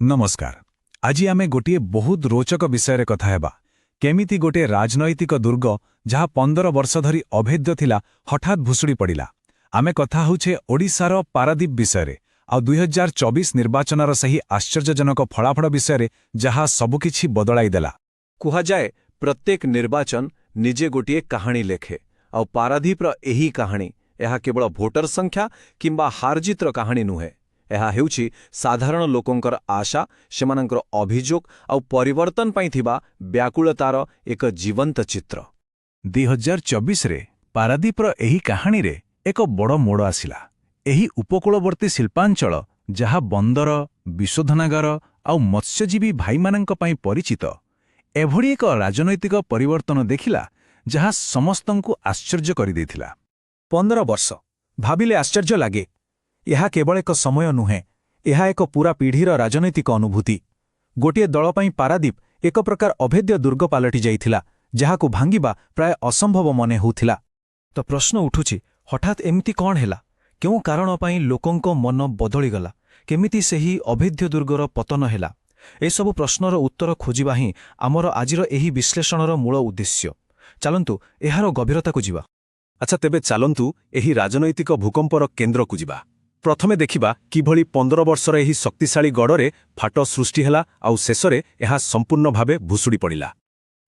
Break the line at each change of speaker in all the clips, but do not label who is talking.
नमस्कार। आज आमे गोटे बहुत रोचक विषय कथा हेबा केमिति गोटे राजनैतिक दुर्ग जहाँ 15 वर्ष धरी अभेद्य थिला हठात भुसुड़ी पड़िला। आमे कथा होछे ओडिशार पारादीप विषय आ 2024 निर्वाचनर सही आश्चर्यजनक फलाफल विषय जहाँ सबुकिछि बदलाई देला।
कुहा जाए प्रत्येक निर्वाचन निजे गोटे कहानी लेखे आ पारादीपर एही कहानी यह केवल भोटर संख्या किंबा हारजितर कहानी नुहे। यह हेउछि साधारण लोकंकर आशा सेमानंकर अभियोग आ परिवर्तन पाई थिबा व्याकुलतार एक जीवंत चित्र।
2024 रे पारादीपर एही कहानी रे एक बड़ मोड़ आसिला। एही उपकूलवर्ती शिल्पांचल जहाँ बंदर विशोधनागार आ मत्स्यजीवी भाईमानंक पई परिचित एभଳି एक राजनैतिक परिवर्तन देखिला जहाँ समस्तंकु आश्चर्य करि देथिला।
15 वर्ष भाविले आश्चर्य लागे। यह केवल एक समय नुहे, यह एक पूरा पीढ़ीर राजनैतिक अनुभूति। गोटे दल पई पारादीप एक प्रकार अभेद्य दुर्ग पालटि जाइथिला जहाकु भांगिबा प्राय असंभव मने होउथिला। तो प्रश्न उठुछि हठात एमिति कौन हेला? क्यों कारण पई लोकंक मन बदली गला? केमिति सेही अभेद्य दुर्गर पतन हेला? एसबु प्रश्नर उत्तर खोजिबा ही आमर आजिर एही विश्लेषणर मूल उद्देश्य। चलंतु एहार गभीरताकु जिबा।
अच्छा तेबे चलंतु एही राजनैतिक भूकंपर केन्द्रकु जिबा। प्रथमे देखिबा किभଳି 15 वर्षर एही शक्तिशाली गड़रे फाट सृष्टि हेला आउ शेषरे एहा संपूर्ण भावे भुसुड़ी पड़िला।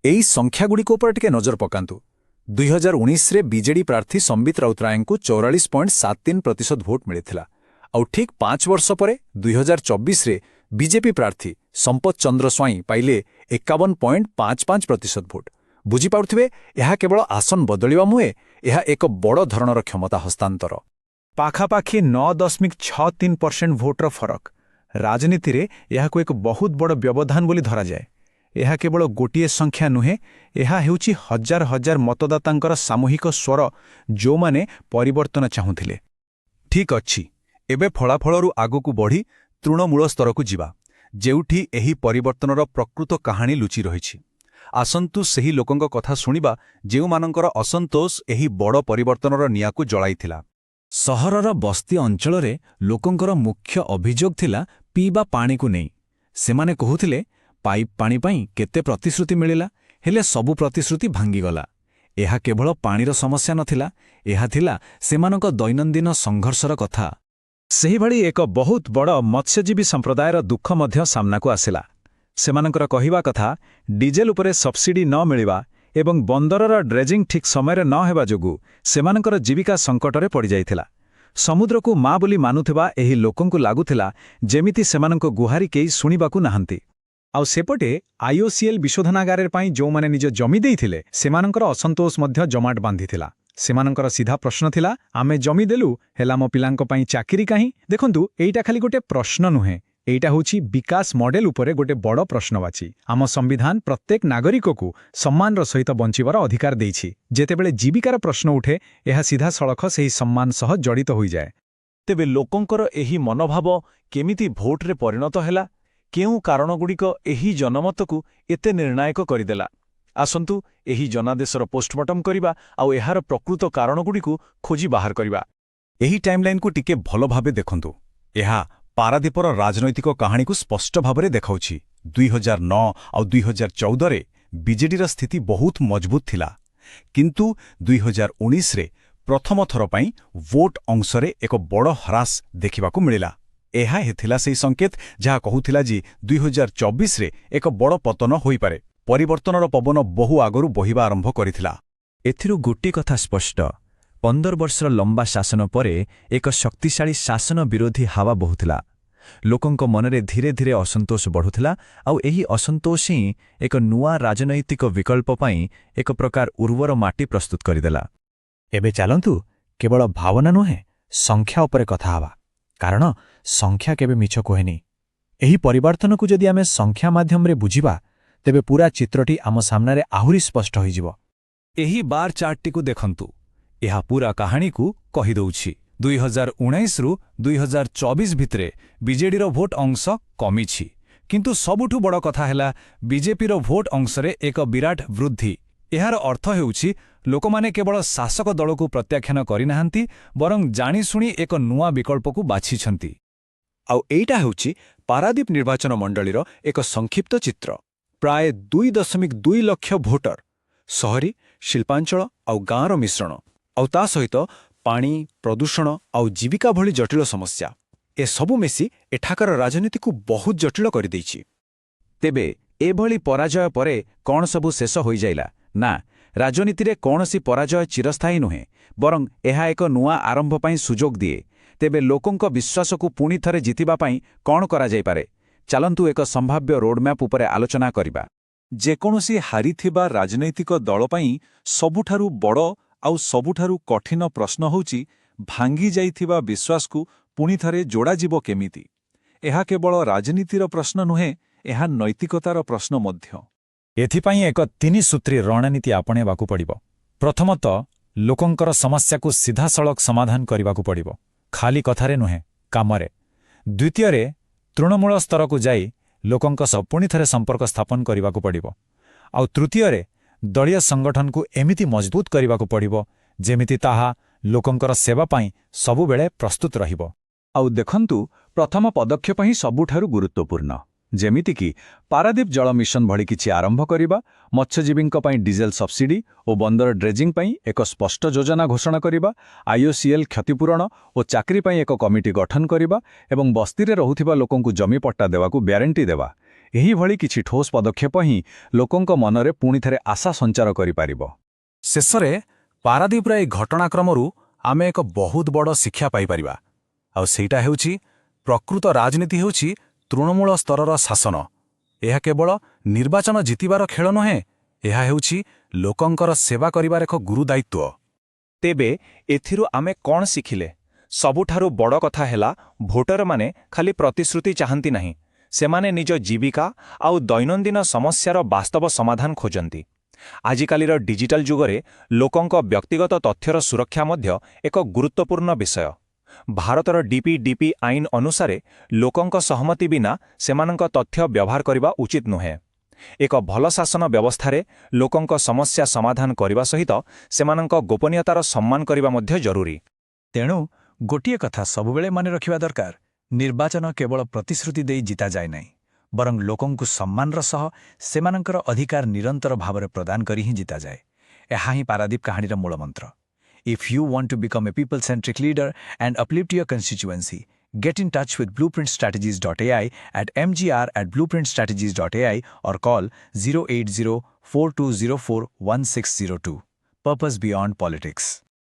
एही संख्यागुड़िक उपर टिके नजर पकांतु। 2019 रे बीजेडी प्रार्थी संबित राउतरायଙ୍କୁ 44.73% भोट मिलिथिला। आउ ठीक 5 वर्ष परे 2024 रे बीजेपी प्रार्थी संपत चंद्र स्वाई पाइले 51.55% भोट। बुझी पाउथिबे यह केवल आसन बदलिवा मुहे, यह एक बड़ धरणर क्षमता हस्तांतर।
पाखापाखि 9.63% भोटर फरक। राजनीति रे यहाको एक बहुत बड़ व्यवधान बोली धरा जाए। यह केवल गोटिए संख्या नुहे, यह हेउछि हजार हजार मतदातांकर सामूहिक स्वर जो माने परिवर्तन चाहुथिले।
ठीक अछि, एबे फलाफलरु आगकु बढ़ी तृणमूल स्तरकु जिबा जेउठी एही परिवर्तनर प्रकृत कहानी लुचि रहिछि। आसंतु सेही लोकंक कथा सुनिबा जेउमानंकर असंतोष एही बड़ परिवर्तनर नियाकु जळाइथिला।
सहरर बस्ती अंचलरे लोकंकर मुख्य अभियोग थिला पीबा पानीकु नै। सेमाने कहुथिले पाइप पानी पई केते प्रतिश्रुति मिलिला, हेले सबु प्रतिश्रुति भांगीगला। एहा केवल पानीर समस्या नथिला, एहा थिला सेमानक दैनन्दिन संघर्षर कथा। सेही भली एक बहुत बड़ मत्स्यजीवी संप्रदायर दुख मध्य सामनाकु आसिला। सेमानकर कहिबा कथा डिजेल उपरे सब्सिडी न मिलिबा एवं बंदरर ड्रेजिंग ठीक समय न हेबा जोगु सेमानकर जीविका संकटरे पड़ी जाइथिला। समुद्रकु माँ बोली मानुथिबा एही लोकंकु लागुथिला जेमिति सेमानंको गुहारी केई सुनिबाकु नाहंती। आउ सेपटे आईओसीएल विशोधनागार पई जो माने निज जमी देइथिले सेमानंकर असंतोष मध्य जमाट बांधिथिला। सेमानंकर सीधा प्रश्न थिला आमे जमी देलु हेला मो पिलांको पई चाकरी काहीं? देखंतु एइटा खाली गोटे प्रश्न नुहे, एइटा होछि विकास मॉडेल उपरे गोटे बड़ प्रश्नवाची। आम संविधान प्रत्येक नागरिककु सम्मानर सहित बंचिबार अधिकार देइछि। जेतेबेले जीविकार प्रश्न उठे एहा सीधा सड़ख सेही सम्मान सह जड़ित होई जाए।
तेबे लोकंकर एही मनोभाव केमिति भोटरे परिणत हेला? केउ कारणगुड़िक एही जनमतकु एते निर्णायक करिदेला? आसंतु एही जनादेशर पोस्टमार्टम करिबा आउ एहार प्रकृत कारणगुड़िकु खोजी बाहर करिबा।
एही टाइमलाइनकु टिके भलो भाबे देखंतु। एहा पारादीपर राजनैतिक कहानी को स्पष्ट भावरे देखाउछि। 2009 आ 2014 रे बीजेडीर स्थिति बहुत मजबूत थिला, किंतु 2019 रे प्रथम थर पई वोट अंशरे एक बड़ ह्रास देखिबाकू मिलिला। एहा हेथिला सेही संकेत जहा कहुथिला जी 2024 रे एक बड़ पतन होई पारे। परिवर्तनर पवन बहु आगरु बहिबा आरंभ करिथिला।
एथिरु गोटी कथा स्पष्ट, 15 वर्षर लंबा शासन परे एक शक्तिशाली शासन विरोधी हावा बहुथिला। लोकंक मनरे धीरे धीरे असंतोष बढ़ुथिला आउ एही असंतोष ही एक नुआ राजनैतिक विकल्प पई एक प्रकार उर्वर माटी प्रस्तुत करिदेला।
एबे चलंतु केवल भावना नुहे, संख्या उपरे कथा हवा, कारण संख्या केबे मिछ कोहेनी। एही परिवर्तनकु जदि आमे संख्या माध्यमरे बुझिबा तेबे पूरा चित्रटी आम सामनारे आहुरी स्पष्ट होइजिबो।
एही बार चार्टटिकु देखंतु, यह पूरा कहानी को कही दउछि। 2019 रु 2024 भितरे बीजेडीर भोट अंश कमिछि, किंतु सबुठु बड़ कथा हेला बीजेपीर भोट अंशरे एक विराट वृद्धि। एहार अर्थ हेउछि लोकमाने केवल शासक दलकु प्रत्याख्यान करिनाहांती, बरं जाणीशुणी एक नुआ विकल्पकु बाछिछंती।
ଆଉ ଏଇଟା ହେଉଛି ପାରାଦୀପ ନିର୍ବାଚନ ମଣ୍ଡଳୀର ଏକ ସଂକ୍ଷିପ୍ତ ଚିତ୍ର। ପ୍ରାୟ 2.2 ଲକ୍ଷ ଭୋଟର, ସହରୀ, ଶିଳ୍ପାଞ୍ଚଳ ଆଉ ଗାଁର ମିଶ୍ରଣ, ଆଉ ତା ସହିତ ପାଣି, ପ୍ରଦୂଷଣ ଆଉ ଜୀବିକା ଭଳି ଜଟିଳ ସମସ୍ୟା, ଏସବୁ ମିଶି ଏଠାକାର ରାଜନୀତିକୁ ବହୁତ ଜଟିଳ କରିଦେଇଛି।
ତେବେ ଏଭଳି ପରାଜୟ ପରେ କ'ଣ ସବୁ ଶେଷ ହୋଇଯାଇଲା? ନା, ରାଜନୀତିରେ କୌଣସି ପରାଜୟ ଚିରସ୍ଥାୟୀ ନୁହେଁ, ବରଂ ଏହା ଏକ ନୂଆ ଆରମ୍ଭ ପାଇଁ ସୁଯୋଗ ଦିଏ। ତେବେ ଲୋକଙ୍କ ବିଶ୍ୱାସକୁ ପୁଣି ଥରେ ଜିତିବା ପାଇଁ କ'ଣ କରାଯାଇପାରେ? ଚାଲନ୍ତୁ ଏକ ସମ୍ଭାବ୍ୟ ରୋଡମ୍ୟାପ୍ ଉପରେ ଆଲୋଚନା କରିବା।
ଯେକୌଣସି ହାରିଥିବା ରାଜନୈତିକ ଦଳ ପାଇଁ ସବୁଠାରୁ ବଡ଼ ଆଉ ସବୁଠାରୁ କଠିନ ପ୍ରଶ୍ନ ହେଉଛି ଭାଙ୍ଗି ଯାଇଥିବା ବିଶ୍ୱାସକୁ ପୁଣିଥରେ ଯୋଡ଼ାଯିବ କେମିତି? ଏହା କେବଳ ରାଜନୀତିର ପ୍ରଶ୍ନ ନୁହେଁ, ଏହା ନୈତିକତାର ପ୍ରଶ୍ନ ମଧ୍ୟ।
ଏଥିପାଇଁ ଏକ 3 ସୂତ୍ରୀ ରଣନୀତି ଆପଣେଇବାକୁ ପଡ଼ିବ। ପ୍ରଥମତଃ, ଲୋକଙ୍କର ସମସ୍ୟାକୁ ସିଧାସଳଖ ସମାଧାନ କରିବାକୁ ପଡ଼ିବ, ଖାଲି କଥାରେ ନୁହେଁ, କାମରେ। ଦ୍ୱିତୀୟରେ, ତୃଣମୂଳ ସ୍ତରକୁ ଯାଇ ଲୋକଙ୍କ ସହ ପୁଣିଥରେ ସମ୍ପର୍କ ସ୍ଥାପନ କରିବାକୁ ପଡ଼ିବ। ଆଉ ତୃତୀୟରେ, ଦଳୀୟ ସଂଗଠନକୁ ଏମିତି ମଜବୁତ କରିବାକୁ ପଡ଼ିବ ଯେମିତି ତାହା ଲୋକଙ୍କର ସେବା ପାଇଁ ସବୁବେଳେ ପ୍ରସ୍ତୁତ ରହିବ।
ଆଉ ଦେଖନ୍ତୁ, ପ୍ରଥମ ପଦକ୍ଷେପ ହିଁ ସବୁଠାରୁ ଗୁରୁତ୍ୱପୂର୍ଣ୍ଣ। ଯେମିତିକି ପାରାଦୀପ ଜଳ ମିଶନ ଭଳି କିଛି ଆରମ୍ଭ କରିବା, ମତ୍ସ୍ୟଜୀବୀଙ୍କ ପାଇଁ ଡିଜେଲ ସବସିଡି ଓ ବନ୍ଦର ଡ୍ରେଜିଂ ପାଇଁ ଏକ ସ୍ପଷ୍ଟ ଯୋଜନା ଘୋଷଣା କରିବା, IOCL କ୍ଷତିପୂରଣ ଓ ଚାକିରି ପାଇଁ ଏକ କମିଟି ଗଠନ କରିବା ଏବଂ ବସ୍ତିରେ ରହୁଥିବା ଲୋକଙ୍କୁ ଜମି ପଟ୍ଟା ଦେବାକୁ ଗ୍ୟାରେଣ୍ଟି ଦେବା। ଏହିଭଳି କିଛି ଠୋସ୍ ପଦକ୍ଷେପ ହିଁ ଲୋକଙ୍କ ମନରେ ପୁଣିଥରେ ଆଶା ସଞ୍ଚାର କରିପାରିବ।
ଶେଷରେ, ପାରାଦୀପର ଏହି ଘଟଣାକ୍ରମରୁ ଆମେ ଏକ ବହୁତ ବଡ଼ ଶିକ୍ଷା ପାଇପାରିବା। ଆଉ ସେଇଟା ହେଉଛି, ପ୍ରକୃତ ରାଜନୀତି ହେଉଛି ତୃଣମୂଳ ସ୍ତରର ଶାସନ। ଏହା କେବଳ ନିର୍ବାଚନ ଜିତିବାର ଖେଳ ନୁହେଁ, ଏହା ହେଉଛି ଲୋକଙ୍କର ସେବା କରିବାର ଏକ ଗୁରୁ ଦାୟିତ୍ୱ।
ତେବେ ଏଥିରୁ ଆମେ କ'ଣ ଶିଖିଲେ? ସବୁଠାରୁ ବଡ଼ କଥା ହେଲା, ଭୋଟରମାନେ ଖାଲି ପ୍ରତିଶ୍ରୁତି ଚାହାନ୍ତି ନାହିଁ, ସେମାନେ ନିଜ ଜୀବିକା ଆଉ ଦୈନନ୍ଦିନ ସମସ୍ୟାର ବାସ୍ତବ ସମାଧାନ ଖୋଜନ୍ତି। ଆଜିକାଲିର ଡିଜିଟାଲ ଯୁଗରେ ଲୋକଙ୍କ ବ୍ୟକ୍ତିଗତ ତଥ୍ୟର ସୁରକ୍ଷା ମଧ୍ୟ ଏକ ଗୁରୁତ୍ୱପୂର୍ଣ୍ଣ ବିଷୟ। ଭାରତର DPDP ଆଇନ ଅନୁସାରେ ଲୋକଙ୍କ ସହମତି ବିନା ସେମାନଙ୍କ ତଥ୍ୟ ବ୍ୟବହାର କରିବା ଉଚିତ ନୁହେଁ। ଏକ ଭଲ ଶାସନ ବ୍ୟବସ୍ଥାରେ ଲୋକଙ୍କ ସମସ୍ୟା ସମାଧାନ କରିବା ସହିତ ସେମାନଙ୍କ ଗୋପନୀୟତାର ସମ୍ମାନ କରିବା ମଧ୍ୟ ଜରୁରୀ।
ତେଣୁ ଗୋଟିଏ କଥା ସବୁବେଳେ ମନେ ରଖିବା ଦରକାର, ନିର୍ବାଚନ କେବଳ ପ୍ରତିଶ୍ରୁତି ଦେଇ ଜିତାଯାଏ ନାହିଁ, ବରଂ ଲୋକଙ୍କୁ ସମ୍ମାନର ସହ ସେମାନଙ୍କର ଅଧିକାର ନିରନ୍ତର ଭାବରେ ପ୍ରଦାନ କରି ହିଁ ଜିତାଯାଏ। ଏହା ହିଁ ପାରାଦୀପ କାହାଣୀର ମୂଳମନ୍ତ୍ର। If you want to become a people-centric leader and uplift your constituency, get in touch with blueprintstrategies.ai at mgr@blueprintstrategies.ai or call 080-4204-1602. Purpose beyond politics.